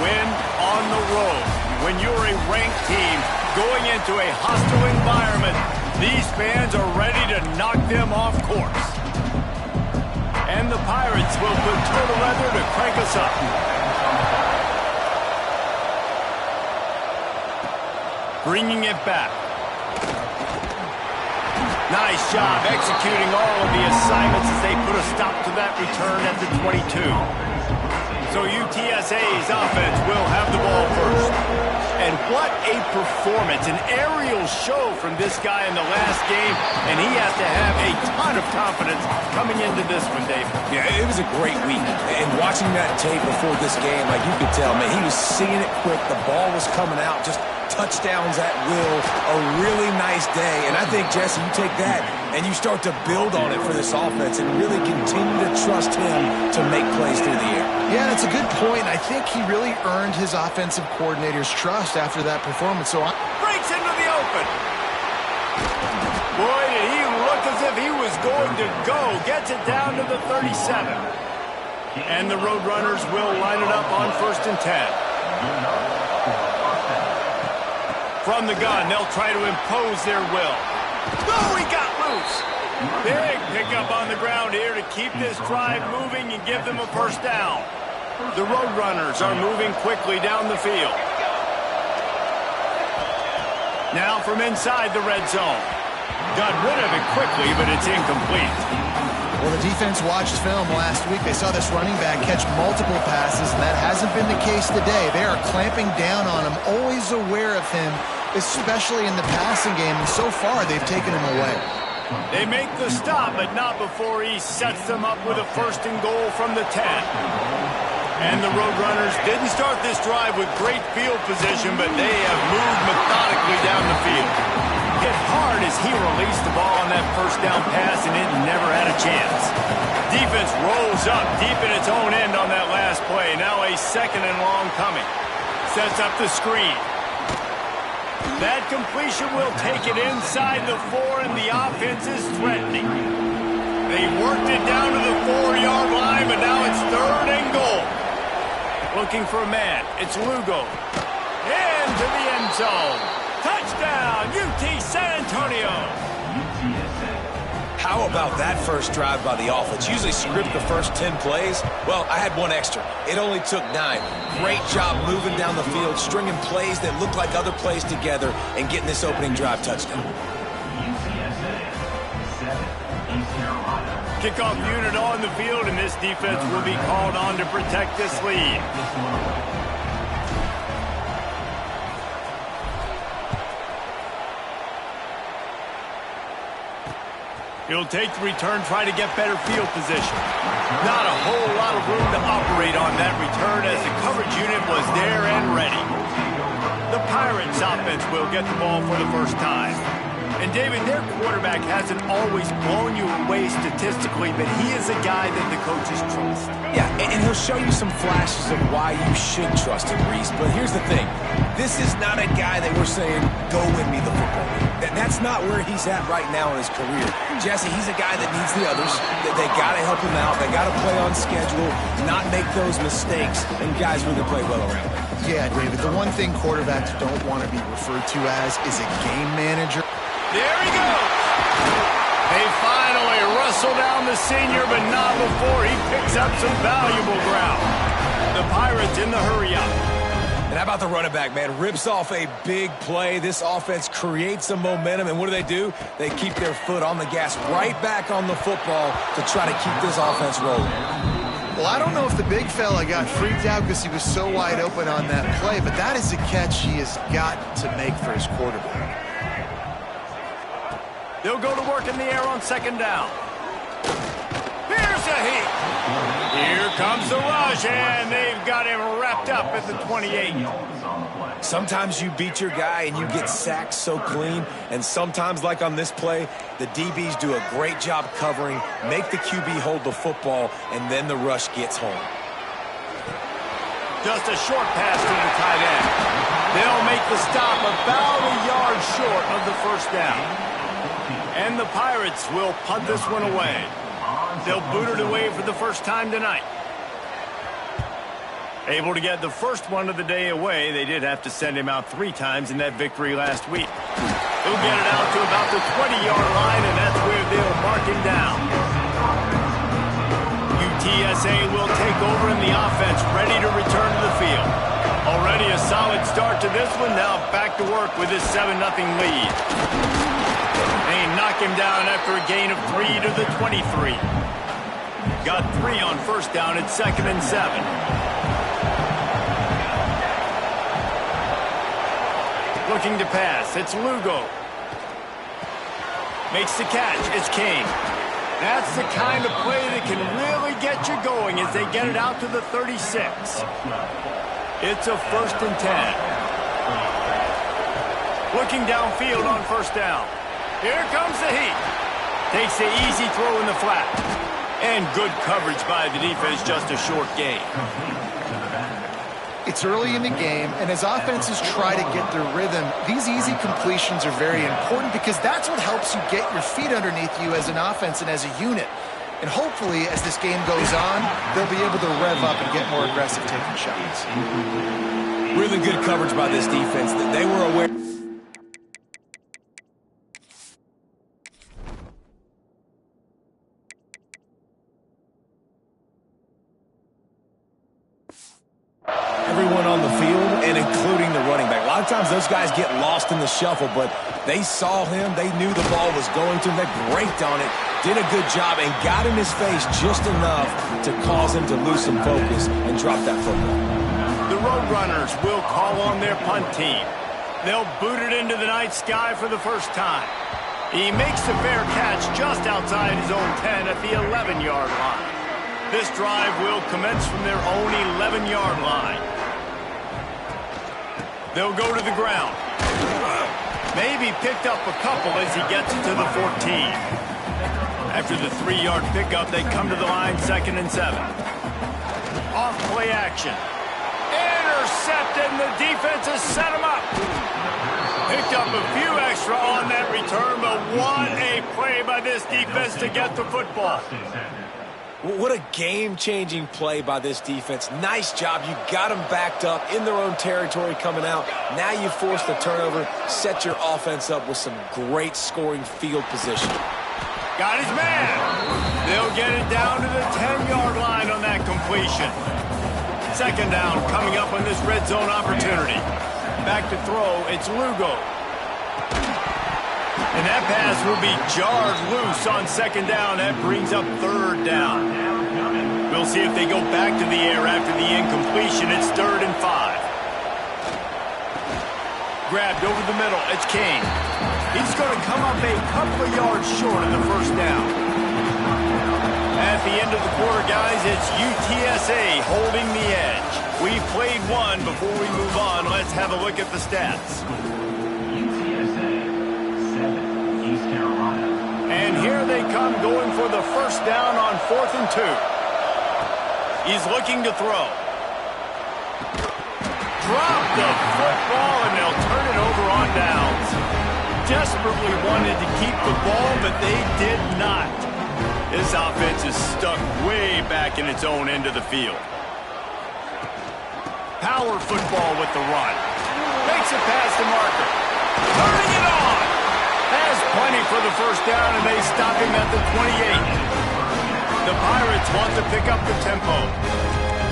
win on the road. When you're a ranked team going into a hostile environment, these fans are ready to knock them off course. And the Pirates will put total leather to crank us up. Bringing it back. Nice job executing all of the assignments as they put a stop to that return at the 22. So UTSA's offense will have the ball first. And what a performance, an aerial show from this guy in the last game, and he has to have a ton of confidence coming into this one, Dave. Yeah, it was a great week. And watching that tape before this game, like you could tell, man, he was seeing it quick. The ball was coming out, just touchdowns at will. A really nice day. And I think, Jesse, you take that and you start to build on it for this offense and really continue to trust him to make plays through the air. Yeah, that's a good point. I think he really earned his offensive coordinator's trust after that performance. So breaks into the open. Boy, did he look as if he was going to go. Gets it down to the 37. And the Roadrunners will line it up on 1st and 10. From the gun, they'll try to impose their will. Oh, he got loose. Big pickup on the ground here to keep this drive moving and give them a first down. The Roadrunners are moving quickly down the field. Now from inside the red zone. Got rid of it quickly, but it's incomplete. Well, the defense watched film last week. They saw this running back catch multiple passes, and that hasn't been the case today. They are clamping down on him, always aware of him, especially in the passing game, and so far they've taken him away. They make the stop, but not before he sets them up with a 1st and goal from the 10. And the Roadrunners didn't start this drive with great field position, but they have moved methodically down the field. Hit hard as he released the ball on that first down pass, and it never had a chance. Defense rolls up deep in its own end on that last play. Now a 2nd and long coming. Sets up the screen. That completion will take it inside the 4, and the offense is threatening. They worked it down to the 4-yard line, but now it's 3rd and goal. Looking for a man. It's Lugo. Into the end zone. Touchdown, UT San Antonio. How about that first drive by the offense? Usually script the first 10 plays. Well, I had one extra. It only took 9. Great job moving down the field, stringing plays that look like other plays together, and getting this opening drive touchdown. Kickoff unit on the field, and this defense will be called on to protect this lead. He'll take the return, try to get better field position. Not a whole lot of room to operate on that return as the coverage unit was there and ready. The Pirates offense will get the ball for the first time. And David, their quarterback hasn't always blown you away statistically, but he is a guy that the coaches trust. Yeah, and he'll show you some flashes of why you should trust him, Reese. But here's the thing. This is not a guy that we're saying, go win me the football game. That's not where he's at right now in his career. Jesse, he's a guy that needs the others. They got to help him out. They got to play on schedule, not make those mistakes, and guys really play well around him. Yeah, David, the one thing quarterbacks don't want to be referred to as is a game manager. There he goes. They finally wrestle down the senior, but not before he picks up some valuable ground. The Pirates in the hurry up. And how about the running back, man? Rips off a big play. This offense creates some momentum, and what do? They keep their foot on the gas, right back on the football to try to keep this offense rolling. Well, I don't know if the big fella got freaked out because he was so wide open on that play, but that is a catch he has got to make for his quarterback. They'll go to work in the air on 2nd down. Here's a hit. Here comes the rush, and they've got him wrapped up at the 28. Sometimes you beat your guy and you get sacked so clean, and sometimes, like on this play, the DBs do a great job covering, make the QB hold the football, and then the rush gets home. Just a short pass to the tight end. They'll make the stop about a yard short of the first down. And the Pirates will punt this one away. They'll boot it away for the first time tonight. Able to get the first one of the day away. They did have to send him out 3 times in that victory last week. He'll get it out to about the 20-yard line, and that's where they'll mark him down. UTSA will take over in the offense, ready to return to the field. Already a solid start to this one. Now back to work with this 7-0 lead. They knock him down after a gain of 3 to the 23. Got 3 on first down at 2nd and 7. Looking to pass. It's Lugo. Makes the catch. It's King. That's the kind of play that can really get you going as they get it out to the 36. It's a 1st and 10. Looking downfield on first down. Here comes the heat. Takes the easy throw in the flat. And good coverage by the defense, just a short gain. It's early in the game, and as offenses try to get their rhythm, these easy completions are very important because that's what helps you get your feet underneath you as an offense and as a unit. And hopefully, as this game goes on, they'll be able to rev up and get more aggressive taking shots. Really good coverage by this defense. They were aware. Everyone on the field, and including the running back. A lot of times those guys get lost in the shuffle, but they saw him. They knew the ball was going to him. They braked on it, did a good job, and got in his face just enough to cause him to lose some focus and drop that football. The Roadrunners will call on their punt team. They'll boot it into the night sky for the first time. He makes the fair catch just outside his own 10 at the 11-yard line. This drive will commence from their own 11-yard line. They'll go to the ground. Maybe picked up a couple as he gets to the 14. After the 3-yard pickup, they come to the line 2nd and 7. Off play action. Intercepted, and the defense has set him up. Picked up a few extra on that return, but what a play by this defense to get the football. What a game-changing play by this defense. Nice job. You got them backed up in their own territory coming out. Now you force the turnover, set your offense up with some great scoring field position. Got his man. They'll get it down to the 10-yard line on that completion. 2nd down coming up on this red zone opportunity. Back to throw. It's Lugo. And that pass will be jarred loose on 2nd down. That brings up 3rd down. We'll see if they go back to the air after the incompletion. It's 3rd and 5. Grabbed over the middle. It's King. He's going to come up a couple of yards short of the 1st down. At the end of the quarter, guys, it's UTSA holding the edge. We've played one. Before we move on, let's have a look at the stats. And here they come going for the 1st down on 4th and 2. He's looking to throw. Drop the football, and they'll turn it over on downs. Desperately wanted to keep the ball, but they did not. This offense is stuck way back in its own end of the field. Power football with the run. Makes a pass to Marker. Turning it on. Has plenty for the 1st down, and they stop him at the 28. The Pirates want to pick up the tempo.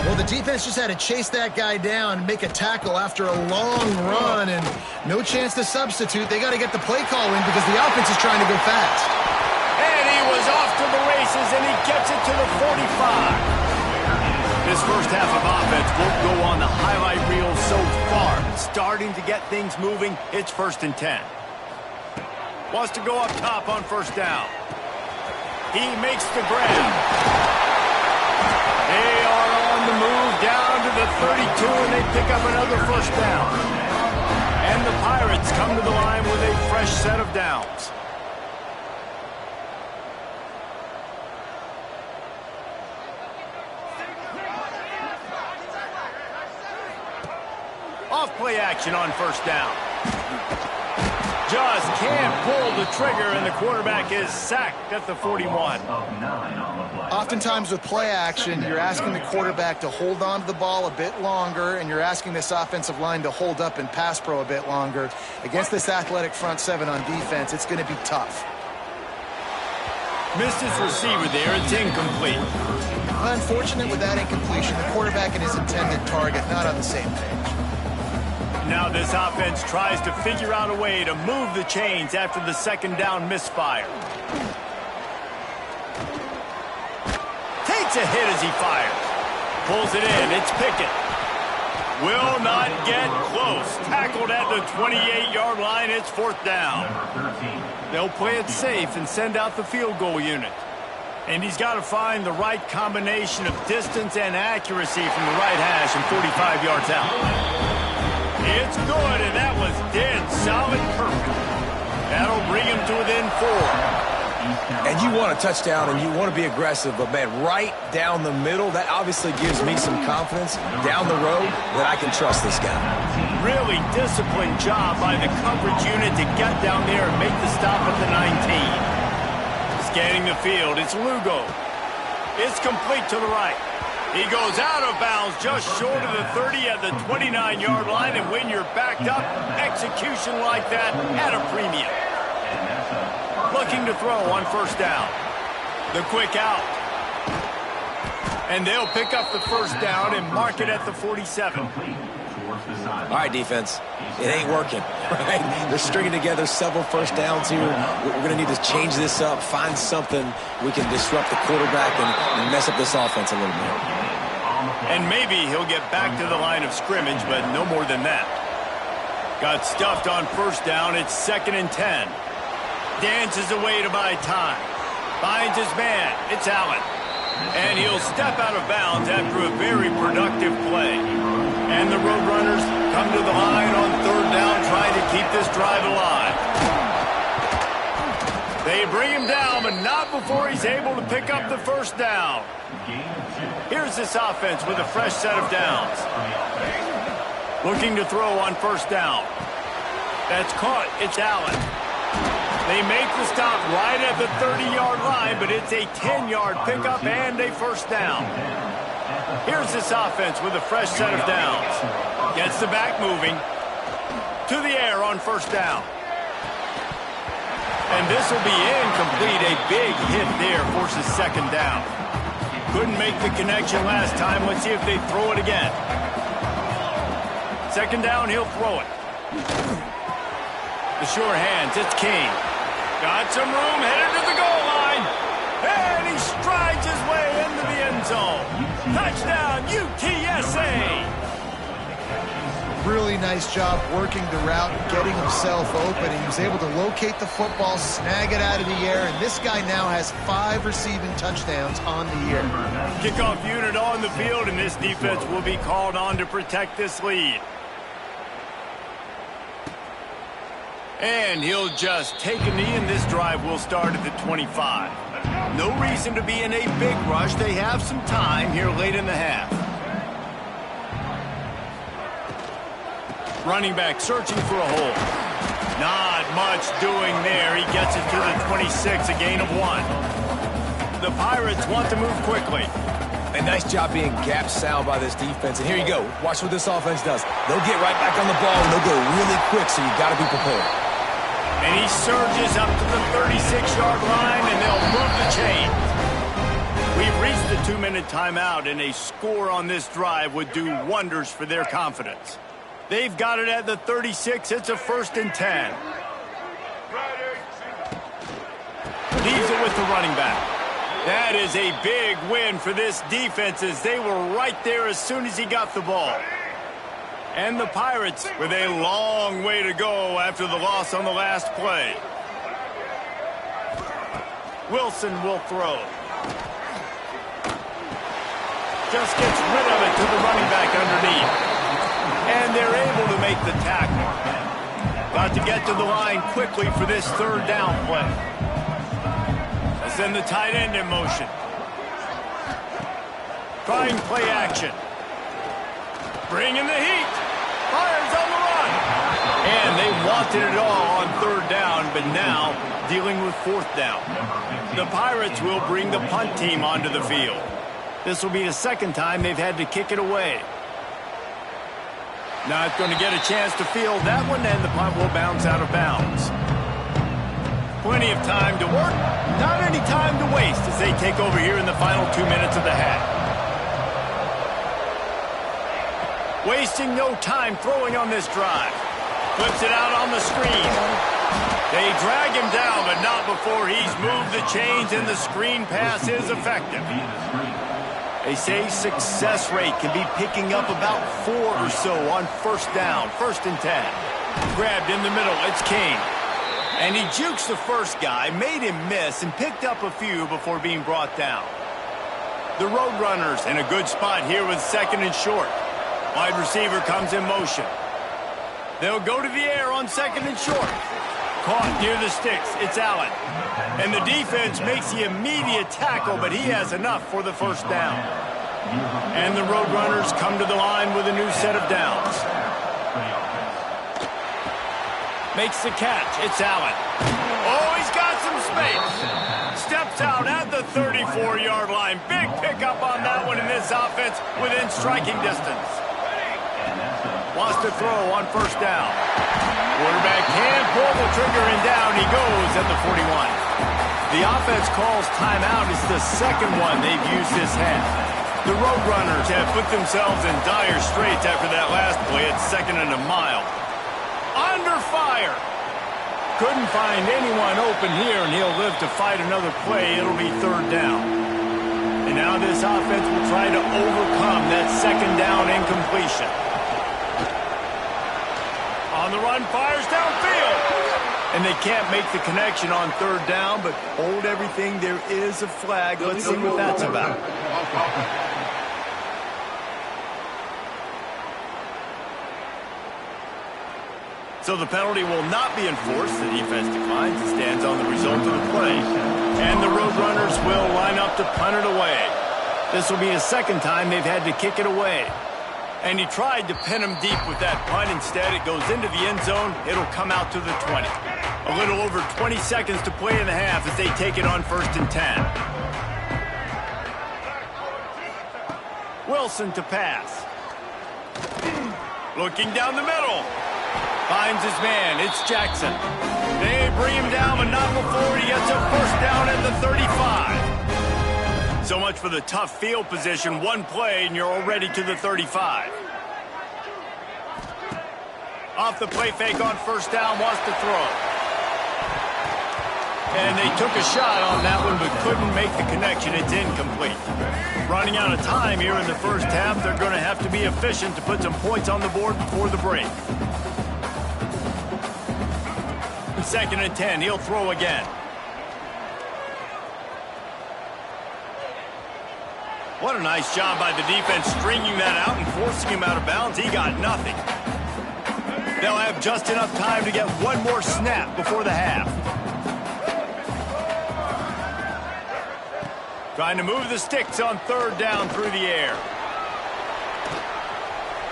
Well, the defense just had to chase that guy down and make a tackle after a long run, and no chance to substitute. They got to get the play call in because the offense is trying to go fast. And he was off to the races, and he gets it to the 45. This first half of offense won't go on the highlight reel so far. Starting to get things moving. It's 1st and 10. Wants to go up top on 1st down. He makes the grab. They are on the move down to the 32, and they pick up another 1st down. And the Pirates come to the line with a fresh set of downs. Off play action on 1st down. just can't pull the trigger, and the quarterback is sacked at the 41. Oftentimes with play action, you're asking the quarterback to hold on to the ball a bit longer, and you're asking this offensive line to hold up in pass pro a bit longer. Against this athletic front seven on defense, it's going to be tough. Missed his receiver there. It's incomplete. Unfortunate with that incompletion. The quarterback and his intended target not on the same page. Now this offense tries to figure out a way to move the chains after the second down misfire. Takes a hit as he fires. Pulls it in. It's Pickett. Will not get close. Tackled at the 28-yard line. It's fourth down. They'll play it safe and send out the field goal unit. And he's got to find the right combination of distance and accuracy from the right hash and 45 yards out. It's good, and that was dead solid perfect. That'll bring him to within 4. And you want a touchdown, and you want to be aggressive, but, man, right down the middle, that obviously gives me some confidence down the road that I can trust this guy. Really disciplined job by the coverage unit to get down there and make the stop at the 19. Scanning the field, it's Lugo. It's complete to the right. He goes out of bounds just short of the 30 at the 29-yard line, and when you're backed up, execution like that at a premium. Looking to throw on first down. The quick out. And they'll pick up the first down and mark it at the 47. All right, defense, it ain't working, right? They're stringing together several first downs here. We're going to need to change this up, find something we can disrupt the quarterback and mess up this offense a little bit. And maybe he'll get back to the line of scrimmage, but no more than that. Got stuffed on first down. It's 2nd and 10. Dances away to buy time. Finds his man. It's Allen. And he'll step out of bounds after a very productive play. And the Roadrunners come to the line on third down, trying to keep this drive alive. They bring him down, but not before he's able to pick up the first down. Here's this offense with a fresh set of downs. Looking to throw on first down. That's caught. It's Allen. They make the stop right at the 30-yard line, but it's a 10-yard pickup and a first down. Here's this offense with a fresh set of downs. Gets the back moving. To the air on first down. And this will be incomplete. A big hit there forces second down. Couldn't make the connection last time. Let's see if they throw it again. Second down, he'll throw it. The sure hands, it's King. Got some room, headed to the goal line. And he strides his way into the end zone. Touchdown, UTSA. Really nice job working the route, getting himself open, and he was able to locate the football, snag it out of the air, and this guy now has 5 receiving touchdowns on the year. Kickoff unit on the field, and this defense will be called on to protect this lead. And he'll just take a knee, and this drive will start at the 25. No reason to be in a big rush. They have some time here late in the half. Running back searching for a hole. Not much doing there. He gets it to the 26, a gain of 1. The Pirates want to move quickly. A nice job being gap sound by this defense. And here you go. Watch what this offense does. They'll get right back on the ball, and they'll go really quick, so you've got to be prepared. And he surges up to the 36-yard line, and they'll move the chain. We've reached the 2-minute timeout, and a score on this drive would do wonders for their confidence. They've got it at the 36. It's a 1st and 10. Leaves it with the running back. That is a big win for this defense, as they were right there as soon as he got the ball. And the Pirates with a long way to go after the loss on the last play. Wilson will throw. Just gets rid of it to the running back underneath. And they're able to make the tackle. Got to get to the line quickly for this third down play. They send the tight end in motion. Trying play action. Bringing the heat. Fires on the run. And they wanted it all on third down, but now dealing with fourth down. The Pirates will bring the punt team onto the field. This will be the second time they've had to kick it away. Not going to get a chance to field that one, and the punt will bounce out of bounds. Plenty of time to work, not any time to waste as they take over here in the final 2 minutes of the half. Wasting no time throwing on this drive. Flips it out on the screen. They drag him down, but not before he's moved the chains, and the screen pass is effective. They say success rate can be picking up about 4 or so on first down, 1st and 10. Grabbed in the middle, it's King. And he jukes the first guy, made him miss, and picked up a few before being brought down. The Roadrunners in a good spot here with 2nd and short. Wide receiver comes in motion. They'll go to the air on 2nd and short. Caught near the sticks, it's Allen. And the defense makes the immediate tackle, but he has enough for the first down. And the Roadrunners come to the line with a new set of downs. Makes the catch. It's Allen. Oh, he's got some space. Steps out at the 34-yard line. Big pickup on that one in this offense within striking distance. Wants to throw on first down. Quarterback can pull the trigger, and down he goes at the 41. The offense calls timeout. It's the second one they've used this half. The Roadrunners have put themselves in dire straits after that last play at 2nd and a mile. Under fire. Couldn't find anyone open here, and he'll live to fight another play. It'll be 3rd down. And now this offense will try to overcome that 2nd down incompletion. On the run, fires downfield. And they can't make the connection on 3rd down, but hold everything. There is a flag. Let's see what that's about. So the penalty will not be enforced. The defense declines and stands on the result of the play. And the Roadrunners will line up to punt it away. This will be the second time they've had to kick it away. And he tried to pin him deep with that punt. Instead, it goes into the end zone. It'll come out to the 20. A little over 20 seconds to play in the half as they take it on 1st and 10. Wilson to pass. Looking down the middle. Finds his man. It's Jackson. They bring him down, but not before he gets a first down at the 35. So much for the tough field position. One play, and you're already to the 35. Off the play fake on first down, wants to throw. And they took a shot on that one, but couldn't make the connection. It's incomplete. Running out of time here in the first half. They're going to have to be efficient to put some points on the board before the break. 2nd and 10. He'll throw again. What a nice job by the defense stringing that out and forcing him out of bounds. He got nothing. They'll have just enough time to get one more snap before the half. Trying to move the sticks on 3rd down through the air.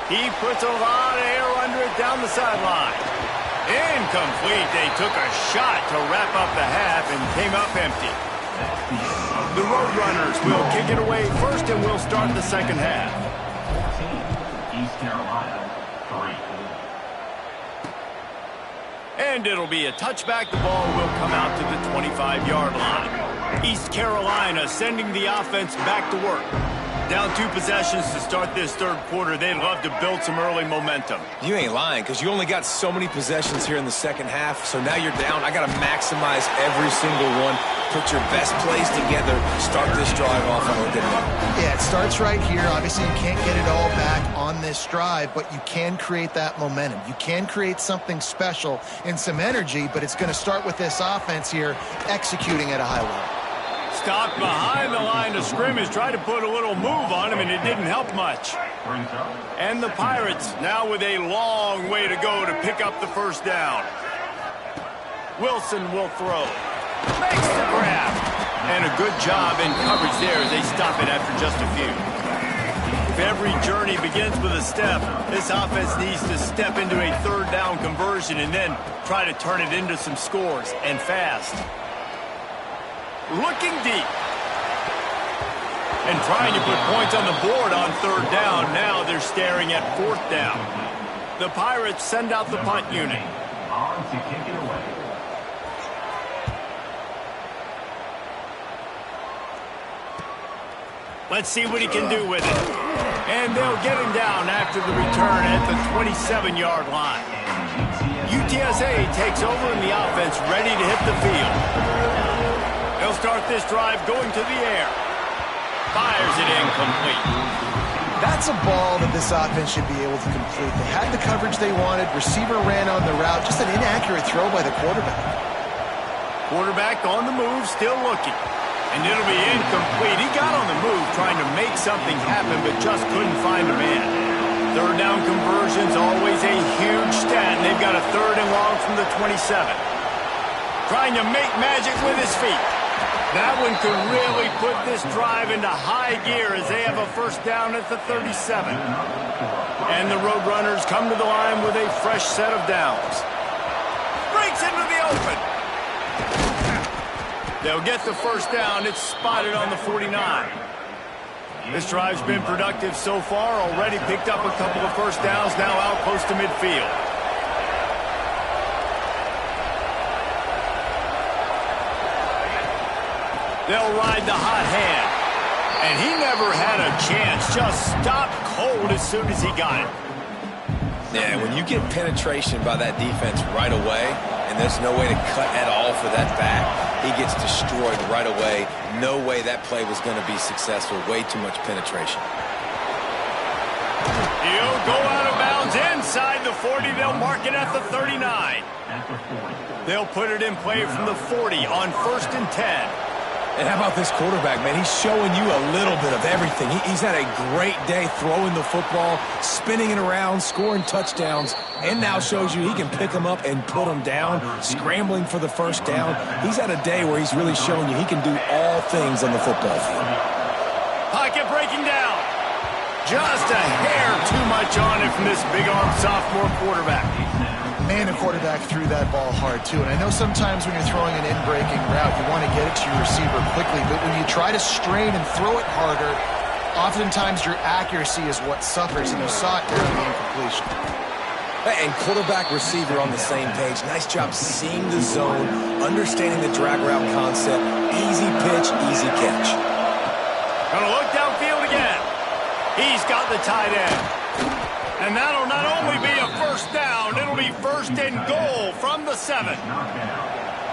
He puts a lot of air under it down the sideline. Incomplete. They took a shot to wrap up the half and came up empty. The Roadrunners will kick it away first, and we'll start the second half. East Carolina, 3. And it'll be a touchback. The ball will come out to the 25-yard line. East Carolina sending the offense back to work. Down 2 possessions to start this 3rd quarter. They'd love to build some early momentum. You ain't lying, because you only got so many possessions here in the second half, so now you're down. I got to maximize every single one. Put your best plays together. Start this drive off on a good note. Yeah, it starts right here. Obviously, you can't get it all back on this drive, but you can create that momentum. You can create something special and some energy, but it's going to start with this offense here executing at a high level. Stopped behind the line of scrimmage, tried to put a little move on him, and it didn't help much. And the Pirates now with a long way to go to pick up the first down. Wilson will throw. Makes the grab. And a good job in coverage there as they stop it after just a few. every journey begins with a step, this offense needs to step into a third down conversion and then try to turn it into some scores, and fast. Looking deep. And trying to put points on the board on third down. Now they're staring at fourth down. The Pirates send out the punt unit. On to kick it away. Let's see what he can do with it. And they'll get him down after the return at the 27-yard line. UTSA takes over and the offense ready to hit the field. They'll start this drive going to the air. Fires it incomplete. That's a ball that this offense should be able to complete. They had the coverage they wanted. Receiver ran on the route. Just an inaccurate throw by the quarterback. Quarterback on the move, still looking. And it'll be incomplete. He got on the move trying to make something happen, but just couldn't find a man. Third down conversion's always a huge stat, and they've got a third and long from the 27. Trying to make magic with his feet. That one could really put this drive into high gear as they have a first down at the 37. And the Roadrunners come to the line with a fresh set of downs. Breaks into the open. They'll get the first down. It's spotted on the 49. This drive's been productive so far. Already picked up a couple of first downs. Now out close to midfield. They'll ride the hot hand. And he never had a chance. Just stopped cold as soon as he got it. Yeah, when you get penetration by that defense right away, and there's no way to cut at all for that back, he gets destroyed right away. No way that play was going to be successful. Way too much penetration. He'll go out of bounds inside the 40. They'll mark it at the 39. They'll put it in play from the 40 on 1st and 10. And how about this quarterback, man? He's showing you a little bit of everything. He's had a great day throwing the football, spinning it around, scoring touchdowns, and now shows you he can pick them up and put them down, scrambling for the first down. He's had a day where he's really showing you he can do all things on the football field. Pocket breaking down. Just a hair too much on it from this big-armed sophomore quarterback. Man, the quarterback threw that ball hard, too. And I know sometimes when you're throwing an in-breaking route, you want to get it to your receiver quickly. But when you try to strain and throw it harder, oftentimes your accuracy is what suffers. And you saw it there in the incompletion. And quarterback receiver on the same page. Nice job seeing the zone, understanding the drag route concept. Easy pitch, easy catch. Gonna look downfield again. He's got the tight end. And that'll not only be a first down, it'll be 1st and goal from the 7.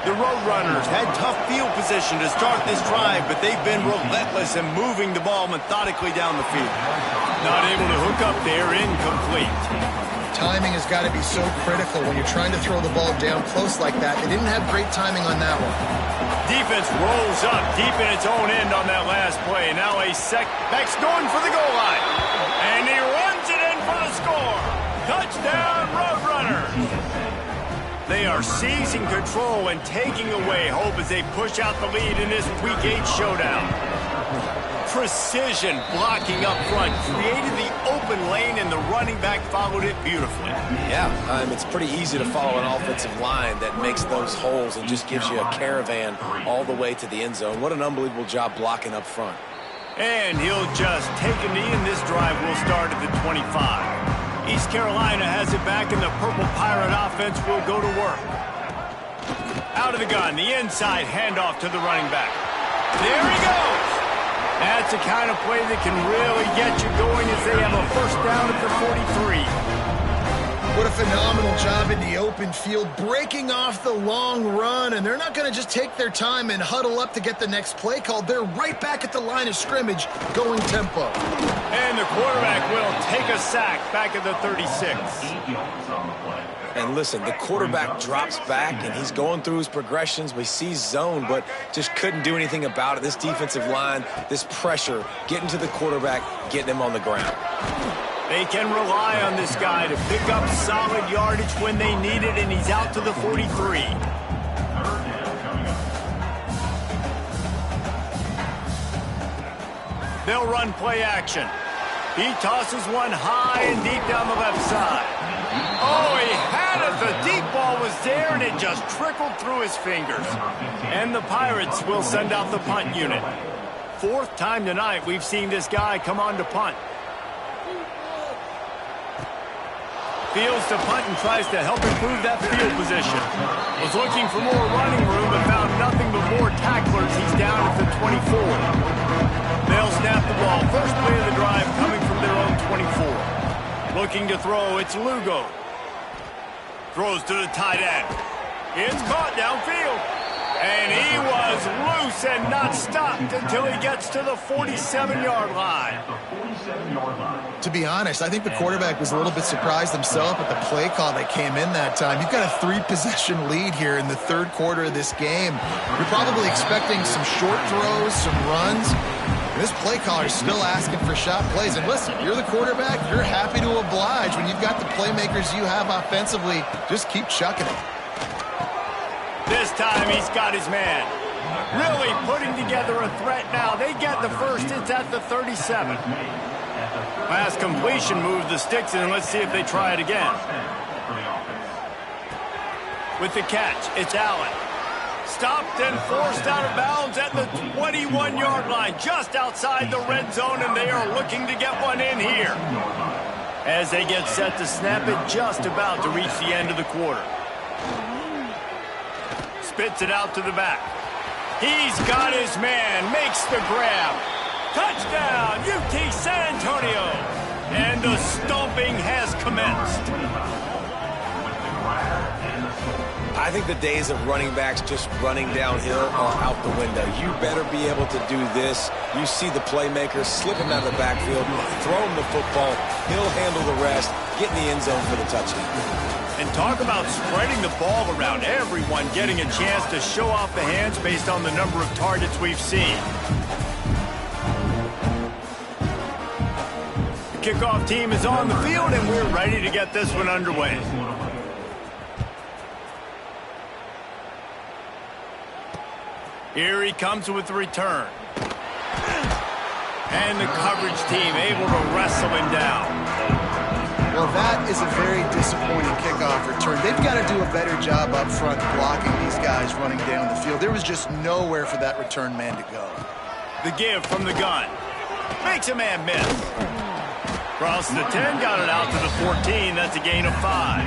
The Roadrunners had tough field position to start this drive, but they've been relentless in moving the ball methodically down the field. Not able to hook up there, incomplete. Timing has got to be so critical when you're trying to throw the ball down close like that. They didn't have great timing on that one. Defense rolls up deep in its own end on that last play. Now a Beck's going for the goal line. And he runs it in for the score. Touchdown, Roadrunners. They are seizing control and taking away hope as they push out the lead in this Week 8 showdown. Precision blocking up front created the open lane, and the running back followed it beautifully. Yeah, it's pretty easy to follow an offensive line that makes those holes and just gives you a caravan all the way to the end zone. What an unbelievable job blocking up front. And he'll just take a knee, and this drive will start at the 25. East Carolina has it back, and the Purple Pirate offense will go to work. Out of the gun, the inside handoff to the running back. There he goes. That's the kind of play that can really get you going as they have a first down at the 43. What a phenomenal job in the open field, breaking off the long run, and they're not going to just take their time and huddle up to get the next play called. They're right back at the line of scrimmage, going tempo. And the quarterback will take a sack back at the 36. And listen, the quarterback drops back, and he's going through his progressions. We see zone, but just couldn't do anything about it. This defensive line, this pressure, getting to the quarterback, getting him on the ground. They can rely on this guy to pick up solid yardage when they need it, and he's out to the 43. They'll run play action. He tosses one high and deep down the left side. Oh, he had it. The deep ball was there, and it just trickled through his fingers. And the Pirates will send out the punt unit. Fourth time tonight we've seen this guy come on to punt. Fields to punt and tries to help improve that field position. Was looking for more running room, but found nothing but more tacklers. He's down at the 24. They'll snap the ball. First play of the drive coming from their own 24. Looking to throw, it's Lugo. Throws to the tight end. It's caught downfield. And he was loose and not stopped until he gets to the 47-yard line. To be honest, I think the quarterback was a little bit surprised himself at the play call that came in that time. You've got a 3-possession lead here in the third quarter of this game. You're probably expecting some short throws, some runs. And this play caller is still asking for shot plays. And listen, you're the quarterback. You're happy to oblige. When you've got the playmakers you have offensively, just keep chucking it. This time he's got his man. Really putting together a threat now. They get the first. It's at the 37. Last completion moved the sticks in. Let's see if they try it again. With the catch, it's Allen. Stopped and forced out of bounds at the 21-yard line. Just outside the red zone, and they are looking to get one in here. As they get set to snap it, just about to reach the end of the quarter. Spits it out to the back. He's got his man, makes the grab. Touchdown, UT San Antonio. And the stomping has commenced. I think the days of running backs just running downhill are out the window. You better be able to do this. You see the playmaker, slip him out of the backfield, throw him the football, he'll handle the rest, get in the end zone for the touchdown. And talk about spreading the ball around. Everyone getting a chance to show off the hands based on the number of targets we've seen. The kickoff team is on the field, and we're ready to get this one underway. Here he comes with the return. And the coverage team able to wrestle him down. Well, that is a very disappointing kickoff return. They've got to do a better job up front blocking these guys running down the field. There was just nowhere for that return man to go. The give from the gun. Makes a man miss. Across the 10, got it out to the 14. That's a gain of 5.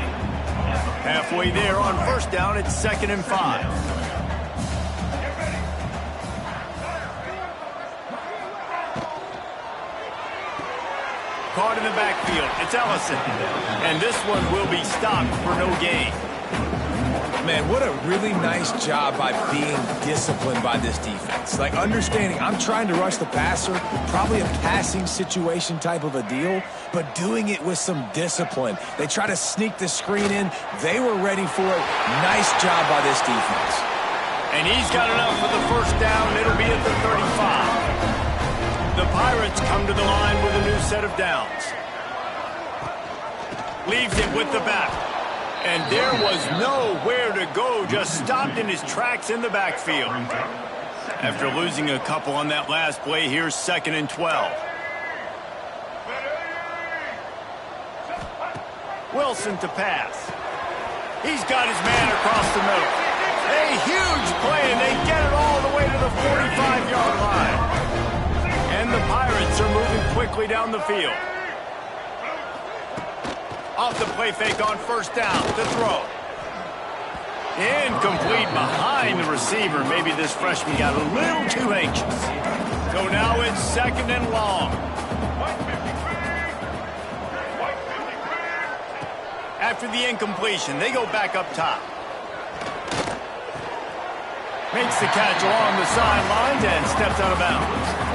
Halfway there on first down, it's 2nd and 5. Caught in the backfield. It's Ellison. And this one will be stopped for no gain. Man, what a really nice job by being disciplined by this defense. Like, understanding I'm trying to rush the passer, probably a passing situation type of a deal, but doing it with some discipline. They try to sneak the screen in. They were ready for it. Nice job by this defense. And he's got enough for the first down. It'll be at the 35. The Pirates come to the line with a new set of downs. Leaves it with the back. And there was nowhere to go, just stopped in his tracks in the backfield. After losing a couple on that last play, here's 2nd and 12. Wilson to pass. He's got his man across the middle. A huge play, and they get it all the way to the 45-yard line. And the Pirates are moving quickly down the field. Off the play fake on first down to throw. Incomplete behind the receiver. Maybe this freshman got a little too anxious. So now it's 2nd and long. After the incompletion, they go back up top. Makes the catch along the sidelines and steps out of bounds.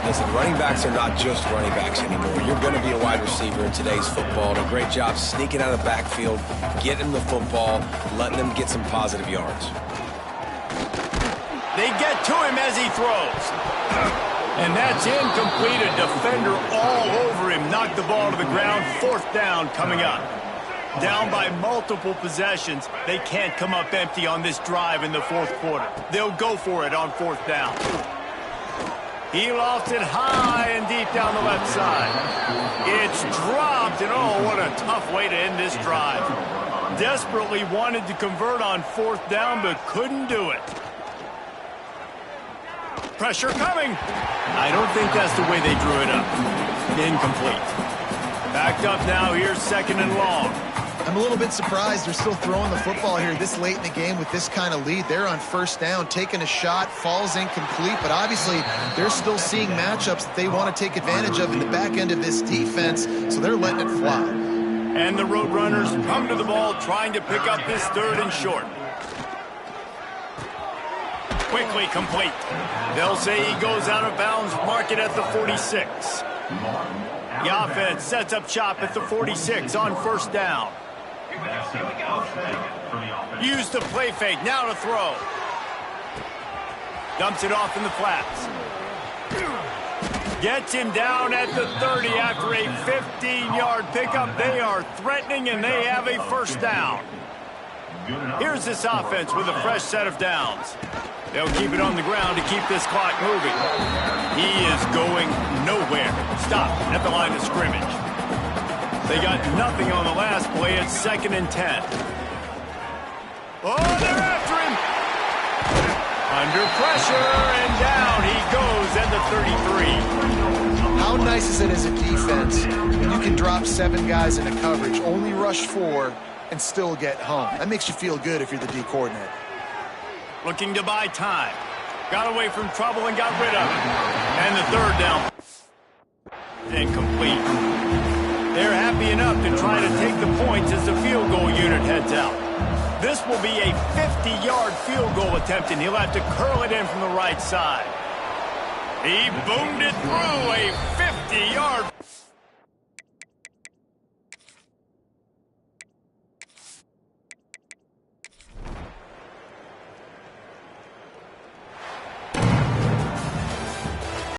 Listen, running backs are not just running backs anymore. You're going to be a wide receiver in today's football. And a great job sneaking out of the backfield, getting the football, letting them get some positive yards. They get to him as he throws. And that's incomplete. A defender all over him. Knocked the ball to the ground. 4th down coming up. Down by multiple possessions. They can't come up empty on this drive in the 4th quarter. They'll go for it on 4th down. He lofts it high and deep down the left side. It's dropped, and oh, what a tough way to end this drive. Desperately wanted to convert on 4th down, but couldn't do it. Pressure coming. I don't think that's the way they drew it up. Incomplete. Backed up now. Here's 2nd and long. I'm a little bit surprised they're still throwing the football here this late in the game with this kind of lead. They're on 1st down, taking a shot, falls incomplete, but obviously they're still seeing matchups that they want to take advantage of in the back end of this defense, so they're letting it fly. And the Roadrunners come to the ball, trying to pick up this 3rd and short. Quickly complete. They'll say he goes out of bounds, mark it at the 46. The offense sets up shop at the 46 on 1st down. Use the play fake, now to throw. Dumps it off in the flats. Gets him down at the 30 after a 15-yard pickup. They are threatening, and they have a 1st down. Here's this offense with a fresh set of downs. They'll keep it on the ground to keep this clock moving. He is going nowhere. Stop at the line of scrimmage. They got nothing on the last play. It's 2nd and 10. Oh, they're after him. Under pressure, and down he goes at the 33. How nice is it as a defense when you can drop 7 guys into coverage, only rush 4, and still get home? That makes you feel good if you're the D coordinator. Looking to buy time. Got away from trouble and got rid of it. And the 3rd down. Incomplete. They're happy enough to try to take the points as the field goal unit heads out. This will be a 50-yard field goal attempt, and he'll have to curl it in from the right side. He boomed it through a 50-yard